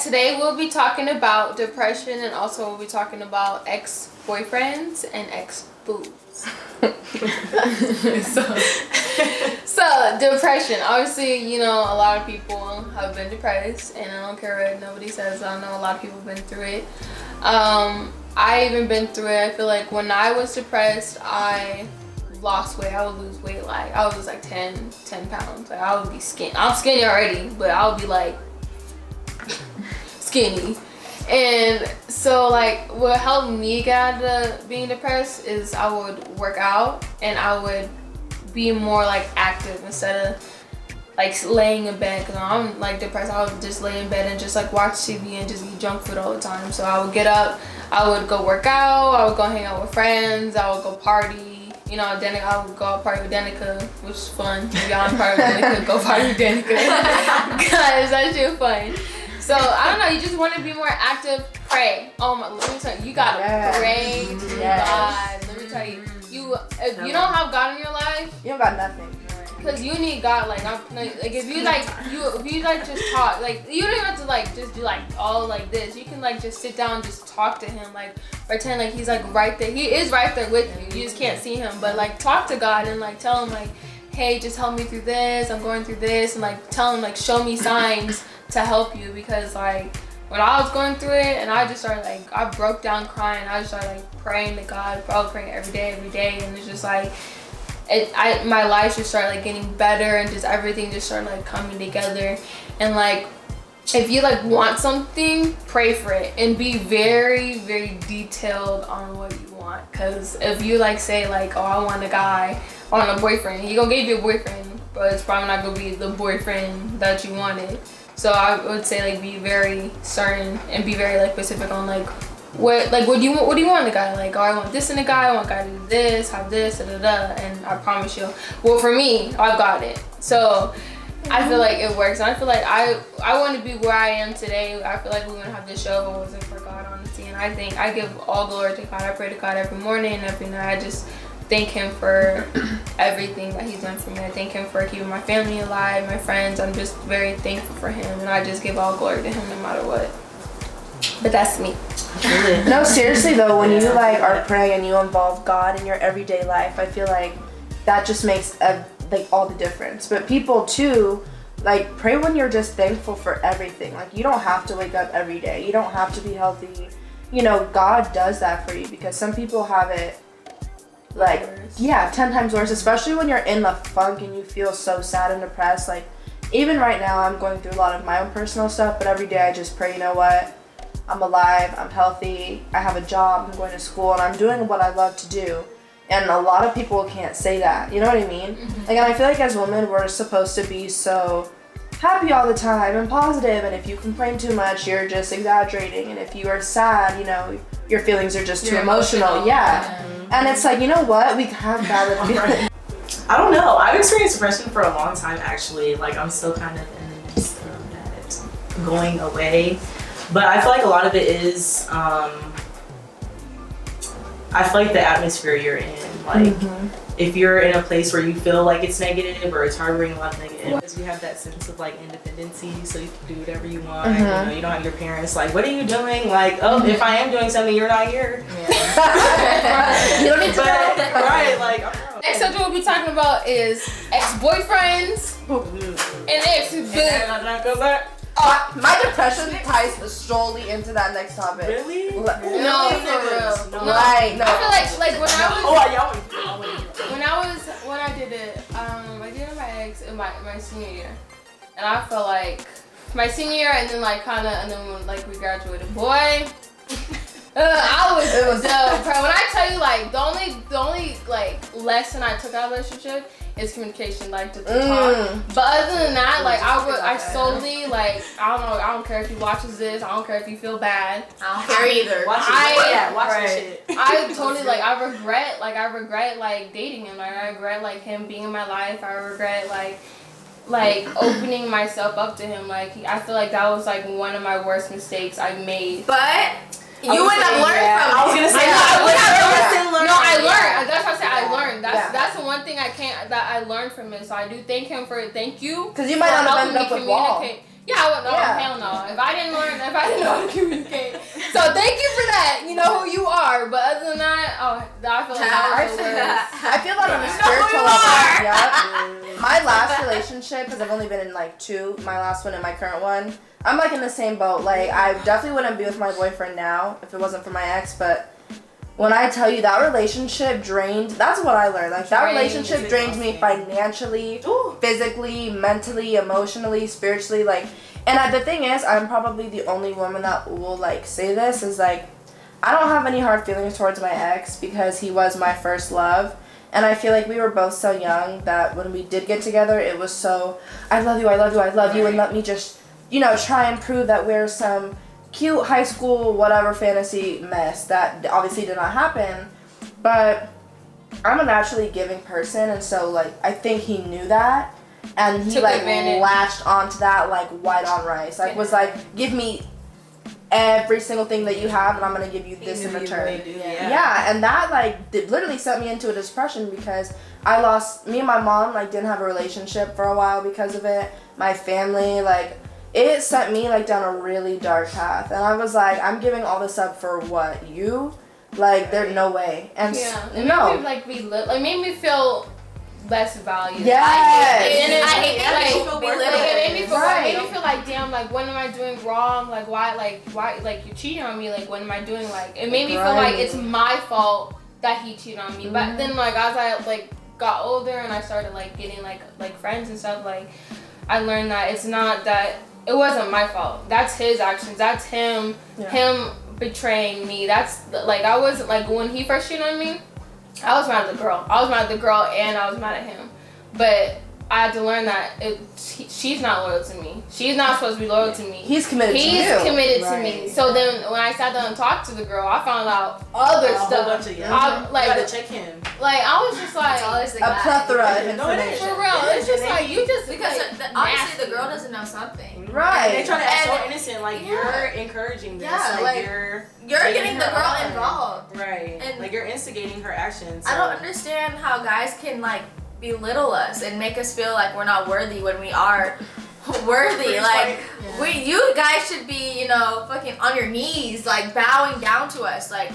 today we'll be talking about depression, and also we'll be talking about ex-boyfriends and ex-boos. So depression. Obviously, a lot of people have been depressed, and I don't care what nobody says. I know a lot of people have been through it. I even been through it. I feel like when I was depressed, I lost weight. I would lose weight. Like I would lose like 10 pounds. Like I would be skinny. I'm skinny already, but I would be like skinny. And so like what helped me get out of being depressed is I would work out, and I would be more like active instead of like laying in bed, because I'm like depressed. I would just lay in bed and just like watch TV and just eat junk food all the time. So I would get up, I would go work out, I would go hang out with friends, I would go party. I would go out party with Danica, which is fun. If y'all on party with Danica, go party with Danica. Guys, that shit fun. So I don't know, you just want to be more active. Pray. Oh my, let me tell you, you gotta pray to God. Let me tell you, if you don't have God in your life, you don't got nothing. Cause you need God, if you just talk, like you don't even have to like just do like all like this. You can like just sit down and just talk to him, like pretend like he's like right there. He is right there with you. You just can't see him, but like talk to God and like tell him like, hey, just help me through this. I'm going through this, and like tell him like show me signs to help you, because like when I was going through it and I just started like I broke down crying. I just started like praying to God. I was praying every day, and it's just like. My life just started like getting better, and just everything just started like coming together. And like if you like want something, pray for it and be very, very detailed on what you want. Because if you like say like, oh, I want a guy, I want a boyfriend, he gonna give you a boyfriend, but it's probably not gonna be the boyfriend that you wanted. So I would say like be very certain and be very like specific on like what do you want in a guy? Like, oh, I want this in a guy, I want a guy to do this, have this, and I promise you, well, for me, I've got it. So I feel like it works, and I feel like I want to be where I am today. I feel like we wouldn't have this show if it wasn't for God, honestly. And I think I give all glory to God. I pray to God every morning and every night. I just thank him for everything that he's done for me. I thank him for keeping my family alive, my friends. I'm just very thankful for him, and I just give all glory to him no matter what. But that's me. No, seriously though, when you like are praying and you involve God in your everyday life, I feel like that just makes like all the difference. But people too, like pray when you're just thankful for everything. Like you don't have to wake up every day. You don't have to be healthy. God does that for you, because some people have it like 10 times worse, especially when you're in the funk and you feel so sad and depressed. Like even right now I'm going through a lot of my own personal stuff, but every day I just pray, you know what? I'm alive, I'm healthy, I have a job, I'm going to school, and I'm doing what I love to do. And a lot of people can't say that, you know what I mean? Like, and I feel like as women, we're supposed to be so happy all the time and positive, and if you complain too much, you're just exaggerating, and if you are sad, your feelings are just too emotional. Yeah. And it's like, you know what? We have valid feelings. I don't know. I've experienced depression for a long time, actually. Like, I'm still kind of in the midst of that going away. But I feel like a lot of it is, I feel like the atmosphere you're in. Like, if you're in a place where you feel like it's negative or it's harboring a lot of negative, because you have that sense of like independency, so you can do whatever you want. You don't have your parents like, what are you doing? Like, oh, if I am doing something, you're not here. You don't need to know. Right, like, I don't know. Next subject we'll be talking about is ex-boyfriends and ex-boos. My depression ties solely into that next topic. Really? No, for real. No. Right. No. I feel like when I did it, I did it with my ex in my senior year, and I felt like my senior year, and then when like we graduated, boy. It was dope, bro. When I tell you, like the only like lesson I took out of the relationship is communication, like to talk. But other than that, like I solely like I don't care if he watches this. I don't care if you feel bad. I don't care either. Watch that shit. I totally I regret like dating him. Like I regret like him being in my life. I regret like opening myself up to him. Like I feel like that was like one of my worst mistakes I made. But you wouldn't have learned from it. I was gonna say I learned. That's what I said. I learned. That's the one thing I learned from it. So I do thank him for it. Thank you. Because you might not have ended up with Wall. Yeah, I would know. Yeah. Hell no. If I didn't know how to communicate. So thank you for that. You know who you are. But other than that, I feel like that was the worst. I feel that on a You know spiritual who level. Yep. My last relationship, because I've only been in like 2, my last one and my current one, I'm like in the same boat. Like, I definitely wouldn't be with my boyfriend now if it wasn't for my ex, but when I tell you that relationship drained, that's what I learned. Like, that relationship drained me financially, physically, mentally, emotionally, spiritually. Like, and the thing is, I'm probably the only woman that will, like, say this, is, like, I don't have any hard feelings towards my ex because he was my first love. And I feel like we were both so young that when we did get together, it was so, I love you, I love you, I love you, and let me just, you know, try and prove that we're some cute high school whatever fantasy mess. That obviously did not happen, but I'm a naturally giving person, and so like I think he knew that, and he like latched onto that like white on rice. Like was like, give me every single thing that you have, and I'm gonna give you this in return. Yeah, and that like literally sent me into a depression because I lost, me and my mom like didn't have a relationship for a while because of it. My family, like, it sent me like down a really dark path, and I was like, I'm giving all this up for what? You? Like, there's no way. And it no. made me like made me feel less valued. Yes. I hate that like, people belittle. It made me feel it made me feel like, damn, like what am I doing wrong? Like why like you're cheating on me? Like what am I doing? Like it made me feel like it's my fault that he cheated on me. But then like as I like got older and I started like getting like friends and stuff, like I learned that it's not that. It wasn't my fault. That's his actions. That's him. Yeah. Him betraying me. That's like I was like when he first cheated on me, I was mad at the girl. I was mad at the girl and I was mad at him. But I had to learn that she's not loyal to me. She's not supposed to be loyal to me. He's committed to you. He's committed to me. So then when I sat down and talked to the girl, I found out other stuff. Like, you gotta check him. Like I was just like a plethora of information. For real. It's just like you just because obviously the girl doesn't know something. Right. And they try to act so innocent, like you're encouraging this. Yeah, like you're getting the girl involved. Right. And like you're instigating her actions. So. I don't understand how guys can like belittle us and make us feel like we're not worthy when we are worthy. Like you guys should be, you know, fucking on your knees, like bowing down to us. Like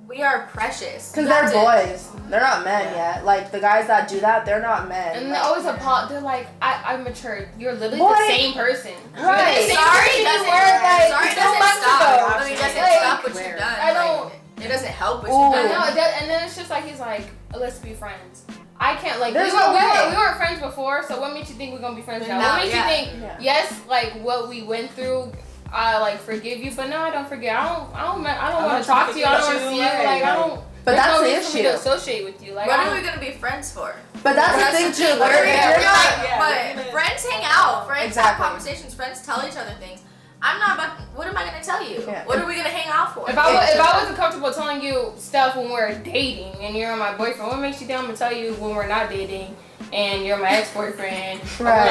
we are precious. Because they're boys. They're not men yet. Like the guys that do that, they're not men. And they always apologize. They're like, I'm matured. You're literally Boy. The same person. Right. Sorry doesn't stop. I mean, it doesn't Like, stop what you've done. I don't. It doesn't help what you've done. I know. And then it's just like he's like, let's be friends. I can't like we There's no way. weren't friends before, so what makes you think we're gonna be friends now? No, What makes you think yes, like what we went through, I like forgive you, but no, I don't forget. I don't want to talk to you. I don't want to see you. Like I don't. But that's no the reason for me issue. to associate with you. Like What are we gonna be friends for? But that's the thing too. But Like, friends hang out. Friends have Exactly. conversations. Friends tell each other things. I'm not about. What am I gonna tell you? Yeah. What are we gonna hang out for? If I wasn't comfortable telling you stuff when we're dating and you're my boyfriend, what makes you think I'm gonna tell you when we're not dating and you're my ex-boyfriend? But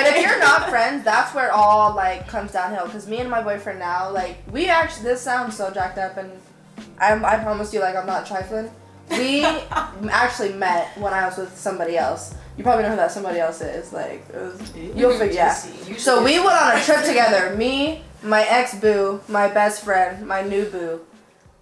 if you're not friends, that's where it all like comes downhill. Because me and my boyfriend now, like we actually, this sounds so jacked up, and I promise you, like I'm not trifling. We actually met when I was with somebody else. You probably know who that somebody else is. Like, you'll figure. Yeah. So we went on a trip together. Me, my ex-boo, my best friend, my new boo.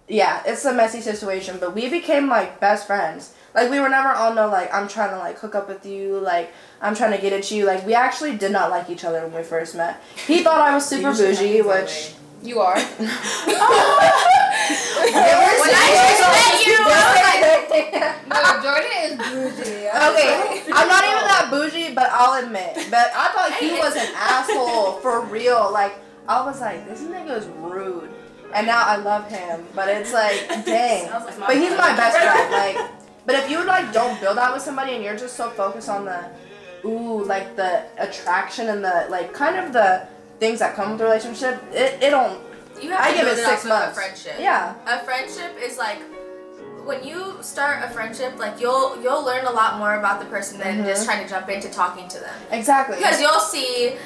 Yeah, it's a messy situation, but we became like best friends. Like we were never on no like I'm trying to like hook up with you, like I'm trying to get at you. Like we actually did not like each other when we first met. He thought I was super bougie, which you are. When I first met you, No, Jordan is bougie. Okay, I'm not even that bougie, but I'll admit. But I thought he was an asshole for real. Like I was like, this nigga is rude, and now I love him. But it's like, dang. But he's my best friend. Like, but if you like don't build out with somebody and you're just so focused on the, like the attraction and the like kind of the things that come with the relationship, it don't. you have I to give build it it 6 off months. of a friendship. Yeah. A friendship is like when you start a friendship, like you'll learn a lot more about the person than just trying to jump into talking to them. Exactly. Because you'll see,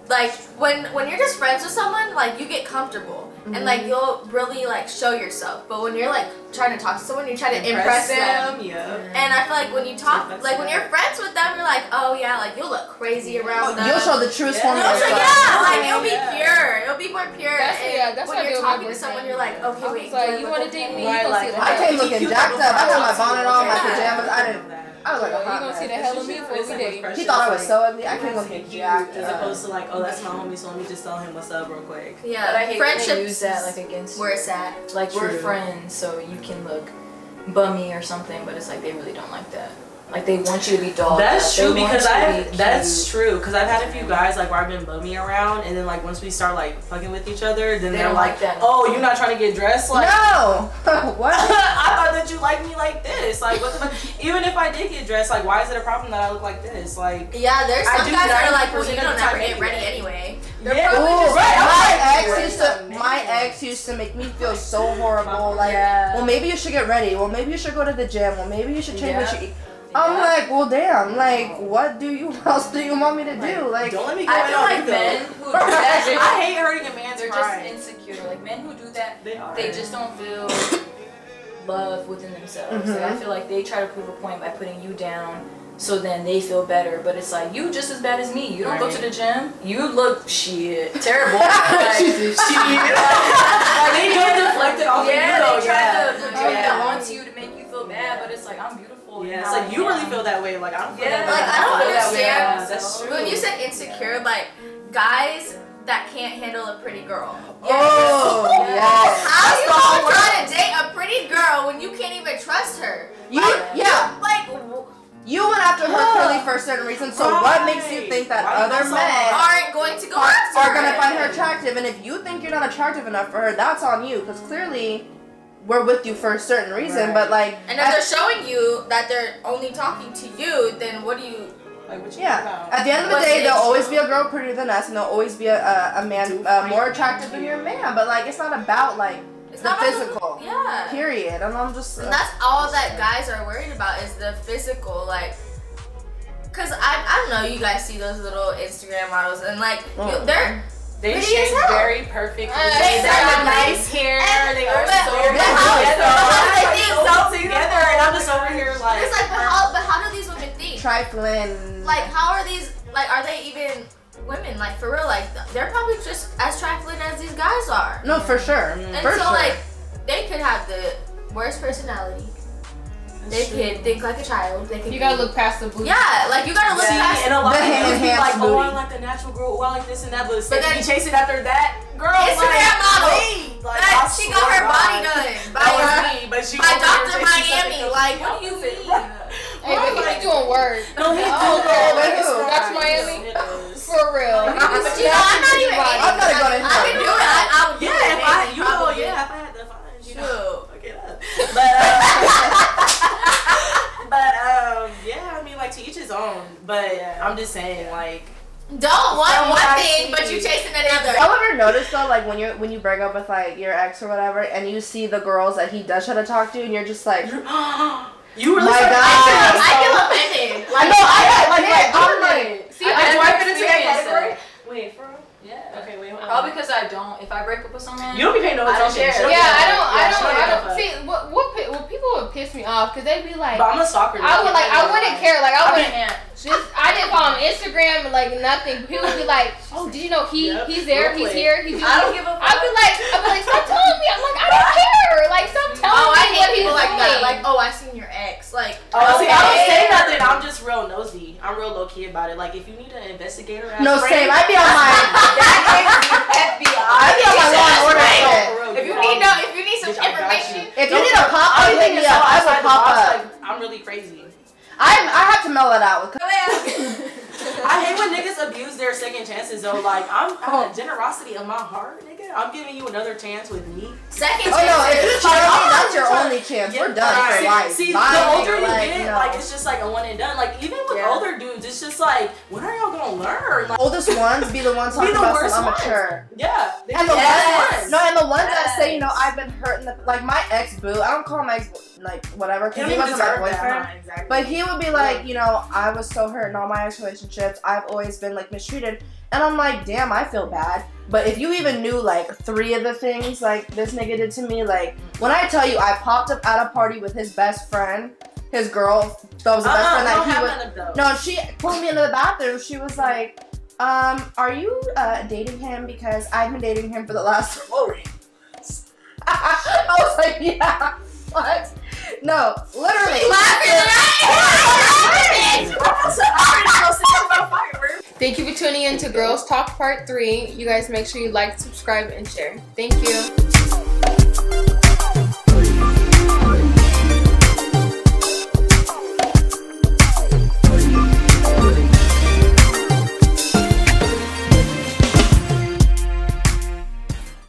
like when you're just friends with someone, like you get comfortable and like you'll really like show yourself. But when you're like trying to talk to someone, you try to impress them. Yeah. And I feel like when you talk, like when you're friends with them, you're like, oh yeah, like you'll look crazy around them. You'll show the truest form of yourself. Like it'll be pure. It'll be more pure. That's when you're talking to someone, you're like, okay, wait, like, you want to date me? You gonna see the I came looking jacked up. I had my bonnet on, my pajamas. I was like a hot You gonna see the hell of me for every day. He thought I was so ugly. I came looking jacked as opposed to like, oh, that's my homie, so let me just tell him what's up real quick. Yeah, but I hate friendships when they use that like against where it's at. Like we're friends, so you can look bummy or something, but it's like they really don't like that. Like they want you to be dogged. That's true because that's true because I've had a few guys like where I've been bumming around and then like once we start like fucking with each other, then they're like, oh, you're not trying to get dressed? Like, no. What? I thought that you liked me like this. Like, what the fuck? Even if I did get dressed, like, why is it a problem that I look like this? Like, yeah, there's some guys that are like, well, you don't ever get ready anyway. They're probably just my ex used to make me feel so horrible. Like, well, maybe you should get ready. Well, maybe you should go to the gym. Well, maybe you should change what you eat. I'm like, well, damn. Like, what else do you want me to do? Like, don't let me go. I feel like men who do that. I hate hurting a man's They're pride. just insecure. Like men who do that, they just don't feel love within themselves. Like, I feel like they try to prove a point by putting you down, so then they feel better. But it's like you just as bad as me. You don't go to the gym. You look terrible. Like, they go deflected off of you. They try to project that onto you to make you feel bad, but it's like I'm beautiful. Yeah, it's like you really feel that way. Like I don't feel that way. Like I don't understand. That's true. When you said insecure, like guys that can't handle a pretty girl. Oh, yes. How you gonna try to date a pretty girl when you can't even trust her? You went after her clearly for a certain reason, so what makes you think that other men aren't going to go after are going to find her attractive? And if you think you're not attractive enough for her, that's on you, because clearly we're with you for a certain reason, but like... And if they're showing you that they're only talking to you, then what do you... Like, what you about? At the end of the day, there'll always be a girl prettier than us, and there'll always be a man more attractive than your man, but like, it's not about like... It's the physical. Yeah. Period. And I'm just... and that's all that guys are worried about is the physical, like... Cause I don't know, you guys see those little Instagram models and like, they pretty shape as hell. very perfectly. They have nice hair. They are so together. And I'm just over here like... It's like, but how do these women think? Trifling. Like, how are these, like, are they even... women, like for real, like they're probably just as trifling as these guys are. No, for sure. And like they could have the worst personality. They could think like a child. They could. You gotta look past the booty. Yeah, like you gotta look past. And a lot of people be like, booty. oh, I like the natural girl. Oh, I like this and that, but then you chasing after that girl. Instagram model. Like, she got her body done by Dr. Miami. Like, what do you mean? Hey, but he's doing work. No, he's doing work. That's Miami. For real. I'm not even. I'm not gonna. I can do it. I would do it. If I had the funds, you know. Okay, yeah, I mean, like to each his own. But I'm just saying, like, don't want one thing, but you chasing another. Y'all ever notice though, like when you break up with like your ex or whatever, and you see the girls that he does try to talk to, and you're just like, you really? My God. I feel offended. I know. I'm like, see, I fit into that category. Wait, for real? Yeah. Okay, wait. Probably because I don't. If I break up with someone, you don't be paying no attention. Yeah, I don't. See, what people would piss me off because they'd be like, but I'm a stalker. I wouldn't care. Like I wouldn't. I didn't follow him on Instagram, like nothing. People would be like, oh, did you know he's there, he's here, he's. I don't give a fuck. I'd be like, stop telling me. I'm like, I don't care. Like, stop telling me. I hate what people he's like doing. that. Like, oh, I seen your ex. Like, see, I don't say nothing. I'm just real nosy. I'm real low key about it. Like, if you need an investigator, no, same. I'd be on my FBI. I'd be on my Law and Order shit. if you need some information, If you need a pop up, hit me up. I will pop up. I'm really crazy. I have to mail it out. I hate when niggas abuse their second chances though. Like I'm out of generosity of my heart, nigga. I'm giving you another chance with me. second Oh no, if you chances. cheat on me, that's your only chance. We're done for life. See, Bye, the older you like, get, no. like it's just like a one and done. Like even with older dudes, it's just like when are y'all gonna learn? Like, Oldest ones be the ones talking about some immature. Yeah. And the ones, and the ones that say, you know, I've been hurting. Like my ex boo, I don't call him my ex, like whatever, because he wasn't my boyfriend. Exactly. But he would be like, you know, I was so hurt in all my ex relationships. I've always been like mistreated, and I'm like, damn, I feel bad. But if you even knew like 3 of the things like this nigga did to me, like when I tell you I popped up at a party with his best friend, his girl that was the best friend that he was. No, she pulled me into the bathroom. She was like, are you dating him? Because I've been dating him for the last 4 weeks. I was like, yeah. What? No, literally. Thank you for tuning in to Girls Talk Part 3. You guys make sure you like, subscribe, and share. Thank you.